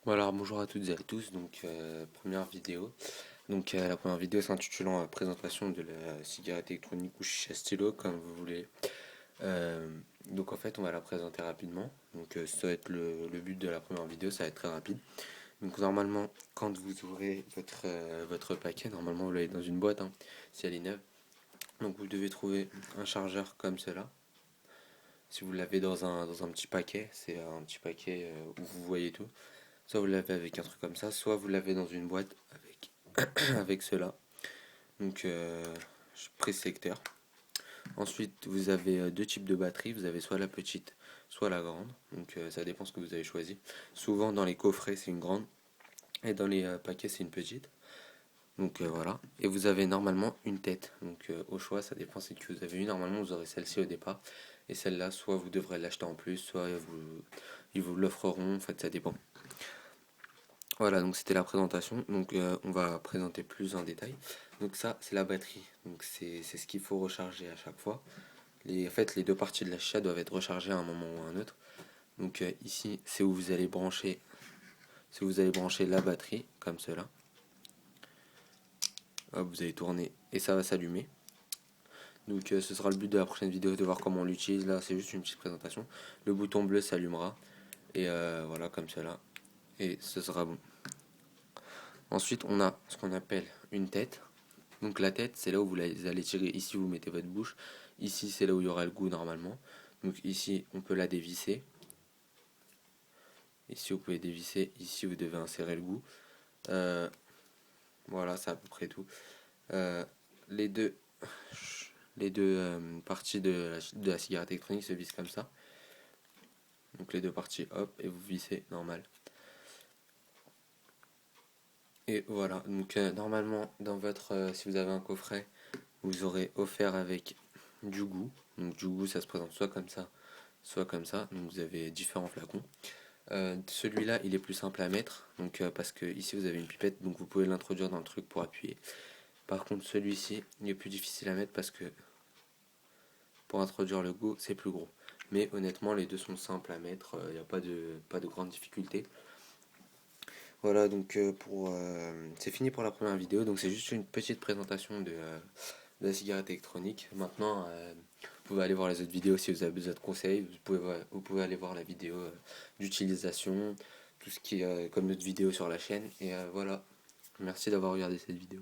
Voilà, alors bonjour à toutes et à tous. Donc, première vidéo. Donc, la première vidéo s'intitulant présentation de la cigarette électronique ou chicha stylo, comme vous voulez. Euh, donc, en fait, on va la présenter rapidement. Donc, ça va être le but de la première vidéo, ça va être très rapide. Donc, normalement, quand vous ouvrez votre paquet, normalement, vous l'avez dans une boîte, hein, si elle est neuve. Donc, vous devez trouver un chargeur comme cela. Si vous l'avez dans un petit paquet, c'est un petit paquet où vous voyez tout. Soit vous l'avez avec un truc comme ça, soit vous l'avez dans une boîte avec, avec cela. Donc, pré-secteur. Ensuite, vous avez deux types de batteries. Vous avez soit la petite, soit la grande. Donc, ça dépend ce que vous avez choisi. Souvent, dans les coffrets, c'est une grande. Et dans les paquets, c'est une petite. Donc, voilà. Et vous avez normalement une tête. Donc, au choix, ça dépend si que vous avez une. Normalement, vous aurez celle-ci au départ. Et celle-là, soit vous devrez l'acheter en plus, soit ils vous l'offreront. En fait, ça dépend. Voilà, donc c'était la présentation. Donc on va présenter plus en détail. Donc ça, c'est la batterie. Donc c'est ce qu'il faut recharger à chaque fois. En fait, les deux parties de la chicha doivent être rechargées à un moment ou à un autre. Donc ici, c'est où vous allez brancher la batterie, comme cela. Hop, vous allez tourner et ça va s'allumer. Donc ce sera le but de la prochaine vidéo, de voir comment on l'utilise. Là, c'est juste une petite présentation. Le bouton bleu s'allumera. Et voilà, comme cela. Et ce sera bon. Ensuite, on a ce qu'on appelle une tête. Donc la tête, c'est là où vous allez tirer. Ici, vous mettez votre bouche. Ici, c'est là où il y aura le goût normalement. Donc ici, on peut la dévisser. Ici, vous pouvez dévisser. Ici, vous devez insérer le goût. Euh, voilà, c'est à peu près tout. Euh, les deux, les deux parties de la cigarette électronique se vissent comme ça. Donc les deux parties, hop, et vous vissez normal. Et voilà. Donc normalement, si vous avez un coffret, vous aurez offert avec du goût. Donc du goût, ça se présente soit comme ça, soit comme ça. Donc vous avez différents flacons. Celui-là, il est plus simple à mettre, donc parce que ici vous avez une pipette, donc vous pouvez l'introduire dans le truc pour appuyer. Par contre, celui-ci, il est plus difficile à mettre parce que pour introduire le goût, c'est plus gros. Mais honnêtement, les deux sont simples à mettre, il n'y a pas de grande difficulté. Voilà, donc c'est fini pour la première vidéo. Donc c'est juste une petite présentation de la cigarette électronique. Maintenant, vous pouvez aller voir les autres vidéos si vous avez besoin de conseils. Vous pouvez aller voir la vidéo d'utilisation, tout ce qui est comme notre vidéo sur la chaîne. Et voilà, merci d'avoir regardé cette vidéo.